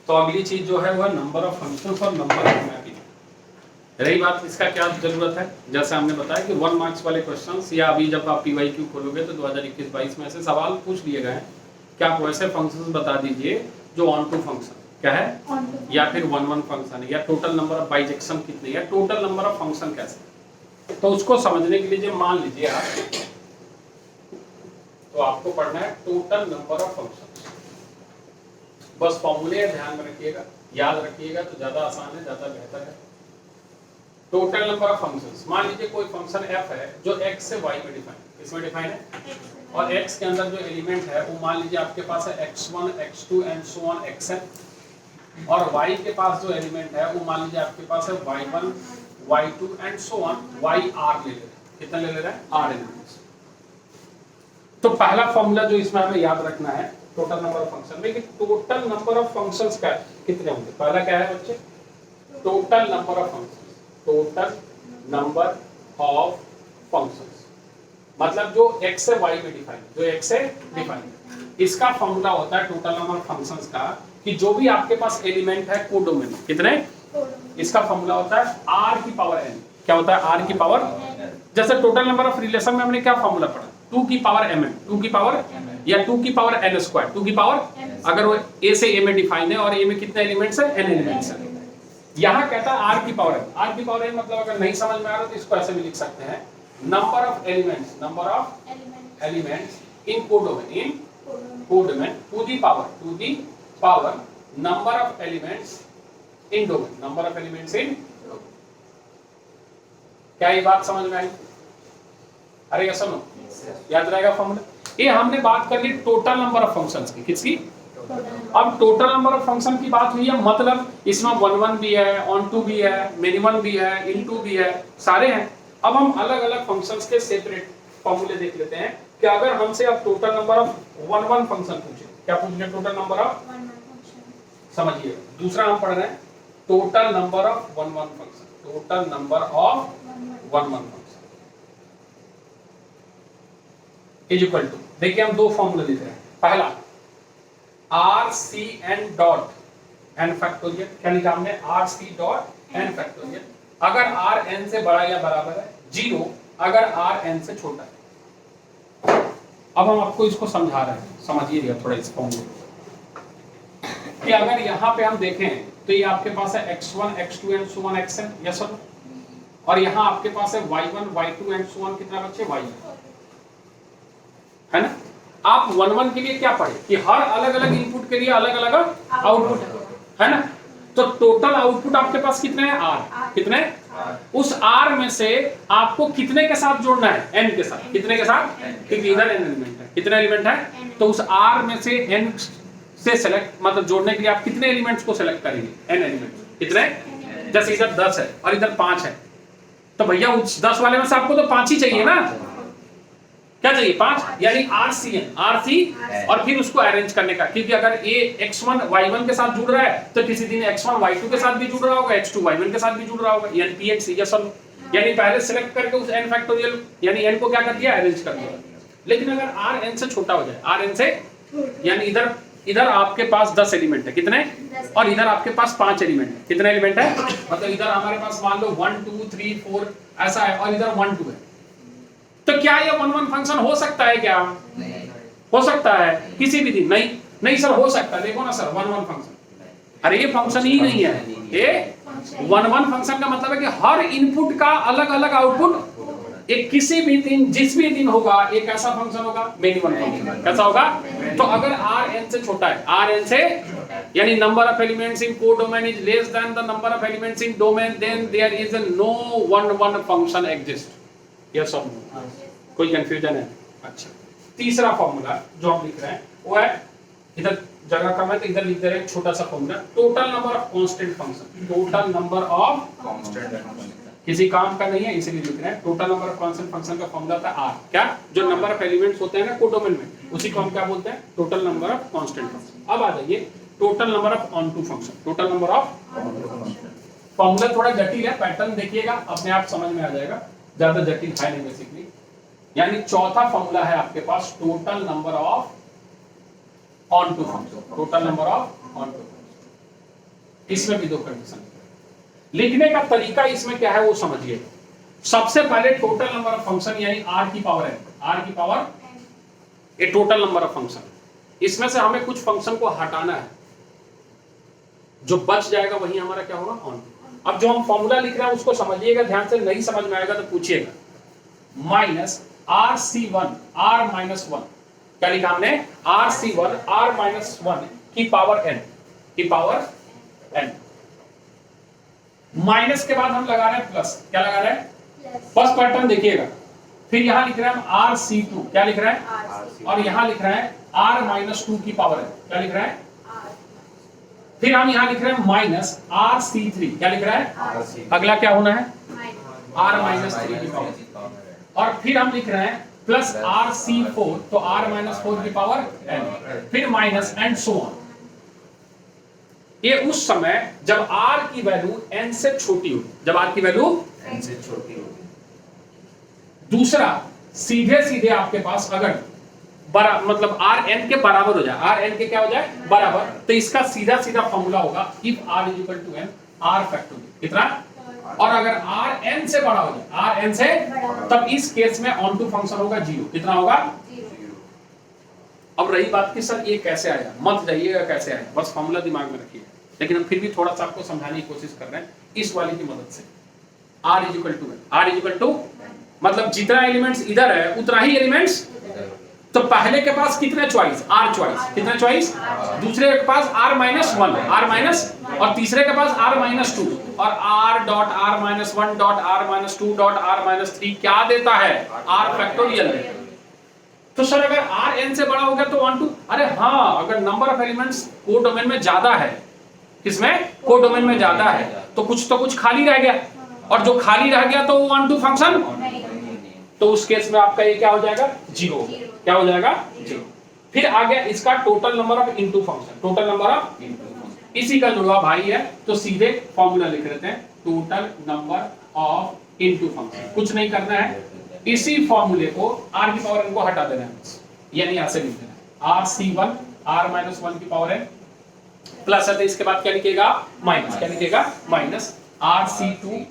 तो अगली चीज जो है वह नंबर ऑफ फंक्शंस और नंबर ऑफ मैपिंग। रही बात इसका क्या जरूरत है, जैसे हमने बताया कि 1 मार्क्स वाले क्वेश्चंस या अभी जब आप पीवाईक्यू खोलोगे तो 2021-22 में ऐसे सवाल पूछ लिए गए हैं कि आप वैसे फंक्शंस बता दीजिए जो ऑन टू फंक्शन क्या है या फिर 1 फंक्शन है या टोटल नंबर ऑफ बाइजेक्शन कितने या टोटल नंबर ऑफ फंक्शन कैसे। तो उसको समझने के लिए मान लीजिए आप, तो आपको पढ़ना है टोटल नंबर ऑफ फंक्शन। बस फॉर्मूले ध्यान में रखिएगा, याद रखिएगा तो ज्यादा आसान है, ज्यादा बेहतर है। टोटल नंबर ऑफ फंक्शंस, मान लीजिए कोई फंक्शन f है जो x से y में डिफाइन, किसमें डिफाइन है, और x के अंदर जो एलिमेंट है वो मान लीजिए आपके पास है x1 x2 and so on xn, और y के पास जो एलिमेंट है वो मान लीजिए आपके पास है y1 y2 and so on yr ले ले रहे हैं। कितना ले ले रहे हैं, r एलिमेंट्स। तो पहला फॉर्मूला जो इसमें हमें याद रखना है टोटल नंबर ऑफ फंक्शन में, कि टोटल नंबर ऑफ फंक्शंस का कितने होंगे। पहला क्या है बच्चे, total number of functions. Total number of functions मतलब जो x से y में डिफाइन, जो x से डिफाइन, इसका फॉर्मूला होता है टोटल नंबर ऑफ फंक्शंस का कि जो भी आपके पास एलिमेंट है कोडोमेन कितने, इसका फॉर्मूला होता है r की पावर n। क्या होता है, r की पावर, जैसे टोटल नंबर ऑफ रिलेशन में हमने क्या फॉर्मूला पढ़ा, 2 की पावर mn, 2 की पावर या 2 की पावर n स्क्वायर, 2 की पावर, अगर वो a से a में डिफाइन है और a में कितने एलिमेंट्स है, n एलिमेंट्स है। यहाँ कहता है r की पावर n, r की पावर n मतलब अगर नहीं समझ में आ रहा तो इसको ऐसे भी लिख सकते हैं, number of elements, number of elements in codomain, in codomain to the power number of elements in domain, number of elements in. क्या ये बात समझ में आई? अरे ये सुनो, याद रहेगा फॉर्मूला। ये हमने बात कर ली टोटल नंबर ऑफ फंक्शंस की, किसकी, अब टोटल नंबर ऑफ फंक्शन की बात हुई है, मतलब इसमें 1 भी है, ऑन टू भी है, मिनिमम भी है, इनटू भी है, सारे हैं। अब हम अलग अलग फंक्शंस के सेपरेट फॉर्मूले देख लेते हैं कि अगर हमसे अब टोटल नंबर ऑफ 1 फंक्शन पूछे, क्या पूछ रहे, टोटल नंबर ऑफ, समझिए दूसरा हम पढ़ रहे हैं total number of 1 function, total number of 1 function is equal to, देखिए हम दो फॉर्मूले लिख रहे हैं। पहला R C N dot N factorial, क्या लिखा हमने, R C dot N factorial, अगर आर एन से बड़ा या बराबर है, 0 अगर आर एन से छोटा है। अब हम आपको इसको समझा रहे हैं, समझिएगा थोड़ा इस फॉर्मूले कि अगर यहाँ पे हम देखें तो ये आपके पास है x1 x2 and so on xn, yes sir, और यहाँ आपके पास है y1 y2 and so on कितना बच्चे, y है ना। आप 1 के लिए क्या पढ़े कि हर अलग अलग इनपुट के लिए अलग अलग आउटपुट है ना। तो टोटल आउटपुट आपके पास कितने हैं, r, कितने, उस r में से आपको कितने के साथ जोड़ना है, n के साथ, कितने के साथ, क्योंकि इधर n एलिमेंट है, कितने एलिमेंट है, तो उस r में से n से सेलेक्ट, मतलब जोड़ने के लिए आप कितने एलिमेंट्स को सेलेक्ट करेंगे, n एलिमेंट, कितने, जैसे इधर 10 है और इधर 5 है, तो भैया उस 10 वाले में से आपको तो 5 ही चाहिए ना, क्या चाहिए, 5, यानी RC और फिर उसको अरेंज करने का, क्योंकि अगर A x1 y1 के साथ जुड़ रहा है तो किसी दिन x1 y2 के साथ भी जुड़ रहा होगा, x2 y1 के साथ भी जुड़ रहा होगा, यानी PX, या सब, यानी पहले सिलेक्ट करके उस n फैक्टोरियल यानी n को क्या कर दिया, अरेंज कर दिया। लेकिन अगर r n से छोटा हो जाए, r n से, यानी इधर आपके पास 10 एलिमेंट है, कितने, और इधर आपके पास 5 एलिमेंट है, कितने एलिमेंट है, मतलब इधर हमारे पास मान लो 1 2 3 4 ऐसा है और इधर 1 2 है, तो क्या ये 1 फंक्शन हो सकता है, क्या हो सकता है किसी भी दिन, नहीं सर हो सकता है, देखो ना सर 1 फंक्शन, अरे ये फंक्शन ही नहीं है, ये 1 फंक्शन का मतलब है कि हर इनपुट का अलग अलग आउटपुट, एक किसी भी दिन, जिस भी दिन होगा एक ऐसा फंक्शन होगा, मिनिमम फंक्शन, कैसा होगा, तो अगर r n से छोटा है, r n से, यानी number of elements in codomain is less than the number of elements in domain, then there is no 1 function exist, yes और नो, कोई कंफ्यूजन है, अच्छा। तीसरा फॉर्मूला जो हम लिख रहे हैं वो है, इधर जगह कम है तो इधर लिख दे रहे हैं छोटा सा formula, total number of constant function, total number of constant function, किसी काम का नहीं है इसीलिए लिख रहे हैं, total number of constant function का फॉर्मूला था r, क्या, जो नंबर ऑफ एलिमेंट्स होते हैं ना कोडोमेन में, उसी को हम क्या बोलते हैं, total number of constant function. अब आ जाइए total number of onto function, total number of, formula थोड़ा जटिल है, पैटर्न देखिएगा अपने आप समझ में आ जाएगा, ज्यादा जटिल है नहीं बेसिकली। यानी चौथा फॉर्मूला है आपके पास total number of onto function, total number of onto function. इसमें भी दो कंडीशन। लिखने का तरीका इसमें क्या है वो समझिए। सबसे पहले टोटल नंबर ऑफ फंक्शन यानी r की पावर n, r की पावर ये टोटल नंबर ऑफ फंक्शन। इसमें से हमें कुछ फंक्शन को हटाना है, जो बच जाएगा वही हमारा क्या होगा ऑन। अब जो हम फॉर्मूला लिख रहे हैं उसको समझिएगा ध्यान से, नहीं समझ में आएगा तो पूछिएगा। Minus R C one R minus one, क्या लिखा हमने? R C one R minus one की पावर n, की पावर n। माइनस के बाद हम लगा रहे हैं प्लस, क्या लगा रहे हैं? फर्स्ट पैटर्न देखिएगा। फिर यहां लिख रहे हैं हम आर सी टू, क्या लिख रहे हैं? और यहां लिख रहे हैं आर माइनस टू की पावर n, क्या लिख रहे हैं? फिर हम यहां लिख रहे हैं माइनस आर सी थ्री, क्या लिख रहा है? अगला क्या होना है? आर माइनस थ्री की पावर। और फिर हम लिख रहे हैं प्लस आर सी फोर, तो आर माइनस फोर की पावर n, फिर माइनस एंड सो ऑन। ये उस समय जब r की वैल्यू n से छोटी हो, जब r की वैल्यू n से छोटी हो। दूसरा, सीधे सीधे आपके पास अगर मतलब r n के बराबर हो जाए, r n के क्या हो जाए? बराबर, तो इसका सीधा सीधा फॉर्मूला होगा if r is equal to n r factorial, कितना? और अगर r n से बड़ा हो जाए, r n से, तब इस केस में ऑन टू फंक्शन होगा जीरो, कितना होगा? अब रही बात कि सर ये कैसे आया, मत जाइएगा कैसे आया, बस फॉर्मूला दिमाग में रखिए। लेकिन हम फिर भी थोड़ा सा आपको समझाने की कोशिश कर रहे हैं इस वाले की मदद से। r is equal to n, r is equal to मतलब जितना एलिमेंट्स इधर है उतना ही एलिमेंट्स। तो पहले के पास कितने चॉइस? r चॉइस, कितने चॉइस? दूसरे के पास r minus one, r minus, और तीसरे के पास r माइनस टू, और r dot r minus one dot r minus to dot r minus three क्या देता है? r factorial. तो सर अगर r n से बड़ा हो गया तो 1 2, अरे हाँ, अगर नंबर ऑफ एलिमेंट्स को डोमेन में ज्यादा है, किसमें? को डोमेन में ज्यादा है, तो कुछ खाली रह गया, और जो खाली रह गया तो 1 2 फंक्शन, तो उस केस में आपका ये क्या हो जाएगा? जीरो। क्या हो जाएगा? जीरो। फिर आ गया इसका total number of into function, total number of इसी का जुड़वा भाई है, तो सीधे फॉर्मूला लिख लेते हैं total number of into function. कुछ नहीं करना है, इसी फॉर्मूले को r की पावर n को हटा देना है, यानी ऐसे लिख देना है r c1 r minus one की पावर n प्लस है, तो इसके बाद क्या लिखेगा? माइनस, क्या लिखेगा? Minus r c2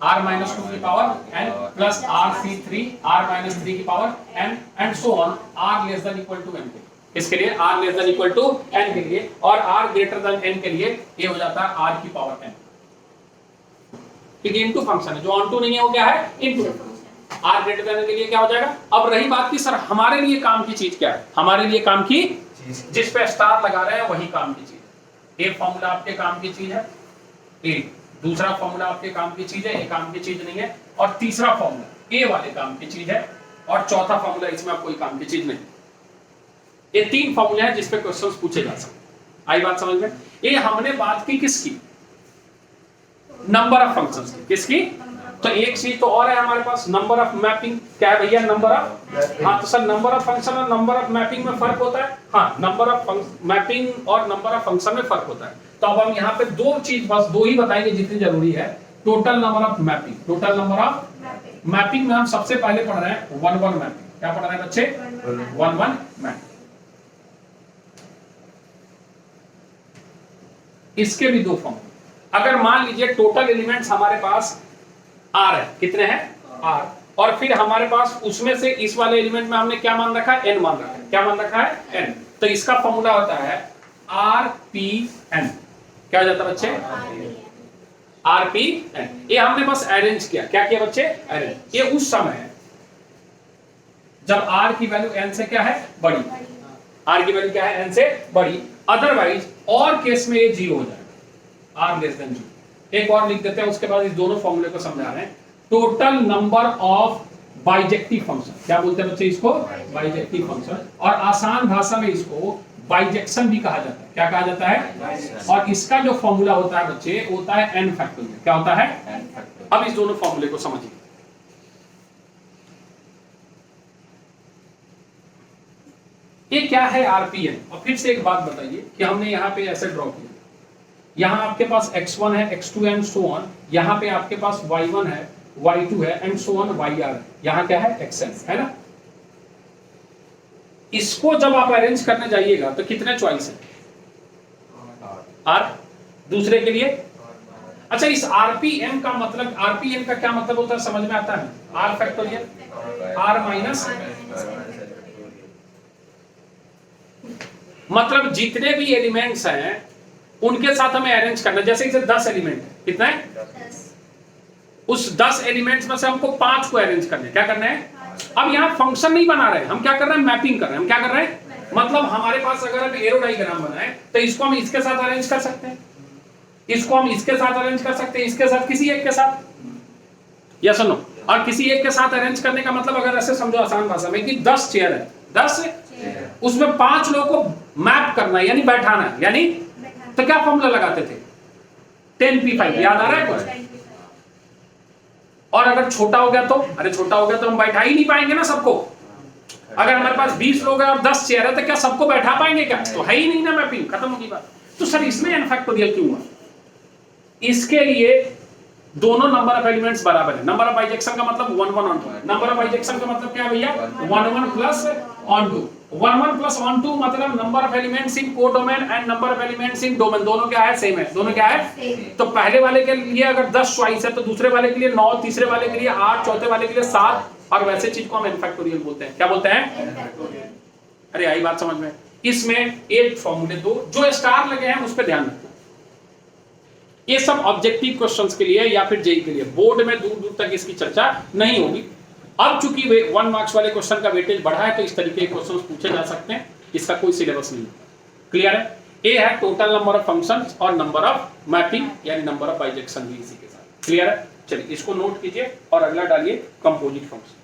r minus two की power n plus r c3 r minus three की power n and so on, r less than equal to n के, इसके लिए r less than equal to n के लिए, और r greater than n के लिए ये हो जाता है r की पावर n। ठीक है, इनटू फंक्शन है, जो ऑन टू नहीं है वो क्या है? Into. r greater than n के लिए क्या हो जाएगा? अब रही बात की सर हमारे लिए काम की चीज क्या है? हमारे लिए काम की जिस पे स्टार लगा रहे हैं वही काम की चीज है। एक फॉर्मूला आपके काम की चीज है, एक दूसरा फॉर्मूला आपके काम की चीज है, ये काम की चीज नहीं है, और तीसरा फॉर्मूला ए वाले काम की चीज है, और चौथा फॉर्मूला इसमें कोई काम की चीज नहीं। ये तीन फॉर्मूले हैं जिस पे क्वेश्चंस पूछे जा सकते। आई बात समझ में? ये हमने बात की किसकी? नंबर ऑफ फंक्शंस की। किसकी? तो एक चीज तो और है हमारे पास, नंबर ऑफ मैपिंग। क्या है भैया? नंबर ऑफ, हाँ तो सर नंबर ऑफ फंक्शन और नंबर ऑफ मैपिंग में फर्क होता है। हाँ, नंबर ऑफ मैपिंग और नंबर ऑफ फंक्शन में फर्क होता है। तो अब हम यहाँ पे दो चीज, बस दो ही बताएंगे जितनी जरूरी है। Total number of mapping, total number of mapping में हम सबसे पहले पढ़ रहे हैं 1 1 मैपिंग। क्या पढ़ रहे हैं बच्चे? 1 1 मैपिंग। इसके भी दो फॉर्म। अगर मान लीजिए टोटल एलिमेंट्स हमारे पास r है, कितने हैं? r, और फिर हमारे पास उसमें से इस वाले एलिमेंट में हमने क्या मान रखा है? n मान रखा है। क्या मान रखा है? n। तो इसका फॉर्मूला होता है rpn। क्या हो जाता है बच्चे? rpn। ये हमने बस अरेंज किया। क्या किया बच्चे? अरेंज। ये उस समय है जब r की वैल्यू n से क्या है? बड़ी। r की वैल्यू क्या है? n से बड़ी। अदरवाइज और केस में ये जीरो हो जाएगा, r लेस देन जीरो। एक और लिख देते हैं, उसके बाद इस दोनों फॉर्मूले को समझा रहे हैं। Total number of bijective function. क्या बोलते हैं बच्चे इसको? Bijective function. और आसान भाषा में इसको बाइजेक्शन भी कहा जाता है। क्या कहा जाता है? और इसका जो फॉर्मूला होता है बच्चे, होता है n फैक्टोरियल। क्या होता है? n factorial. अब इस दोनों फॉर्मूले को समझिए। ये क्या है rpn? और फिर से एक बात बताइए कि हमने यहाँ पे ऐसे ड्रॉ किया, यहाँ आपके पास x1 है, x2 एंड सो ऑन, यहाँ पे आपके पास y1 है, y2 है एंड सो ऑन yr है, यहाँ क्या है? xn है ना। इसको जब आप अरेंज करने जाइएगा तो कितने चॉइस है? r, दूसरे के लिए। अच्छा, इस आरपीएम का मतलब, आरपीएम का क्या मतलब होता है समझ में आता है? आर फैक्टोरियल आर माइनस, मतलब जितने भी एलिमेंट्स हैं उनके साथ हमें अरेंज करना है। जैसे इसे 10 एलिमेंट है, कितना है? उस 10 एलिमेंट्स में से हमको 5 को अरेंज करना है। क्या करना है? अब यहाँ फंक्शन नहीं बना रहे, हम क्या कर रहे हैं? मैपिंग कर रहे हैं। हम क्या कर रहे हैं? मतलब हमारे पास अगर हम एरो डायग्राम बनाए तो इसको हम इसके साथ अरेंज कर सकते हैं, इसको हम इसके साथ अरेंज कर सकते हैं, इसके साथ, किसी एक के साथ, या सुनो। और किसी एक के साथ अरेंज करने का मतलब अगर ऐसे समझो आसान भाषा में कि 10 चेयर है, 10 उसमें 5 लोगों को मैप करना है, यानी बैठाना है, यानी तो क्या फॉर्मूला लगाते थे? 10p5, याद आ रहा है कुछ? और अगर छोटा हो गया तो, अरे छोटा हो गया तो हम बैठा ही नहीं पाएंगे ना सबको। अगर हमारे पास 20 लोग हैं और 10 चेयर है तो क्या सबको बैठा पाएंगे? क्या, तो है ही नहीं ना मैपिंग, खत्म होगी बात। तो सर इसमें n फैक्टोरियल क्यों हुआ? इसके लिए दोनों नंबर ऑफ एलिमेंट्स बराबर है। नंबर ऑफ बाइजेक्शन का मतलब 1 1 on 2, नंबर ऑफ बाइजेक्शन का मतलब क्या है भैया? 1 1 प्लस on 2, 1 1 प्लस on 2 मतलब number of elements in codomain and number of elements in domain, दोनों क्या है? सेम है। दोनों क्या है? तो पहले वाले के लिए अगर 10 चॉइस है तो दूसरे वाले के लिए 9, तीसरे वाले के लिए 8, चौथे वाले के लिए 7, और वैसे चीज को हम n फैक्टोरियल बोलते हैं। क्या बोलते हैं? अरे आई बात समझ में? इसमें एक फॉर्मूले दो, जो स्टार लगे हैं उस पर ध्यान रखना। ये सब ऑब्जेक्टिव क्वेश्चंस के लिए या फिर जेई के लिए, बोर्ड में दूर दूर तक इसकी चर्चा नहीं होगी। अब चूंकि 1 मार्क्स वाले क्वेश्चन का वेटेज बढ़ा है तो इस तरीके के क्वेश्चंस पूछे जा सकते हैं, इसका कोई सिलेबस नहीं है। क्लियर है? ए है टोटल नंबर ऑफ फंक्शंस और नंबर ऑफ मैपिंग यानी नंबर ऑफ बाइजेक्शन भी इसी के साथ। क्लियर है? चलिए इसको नोट कीजिए और अगला डालिए कंपोजिट फंक्शन।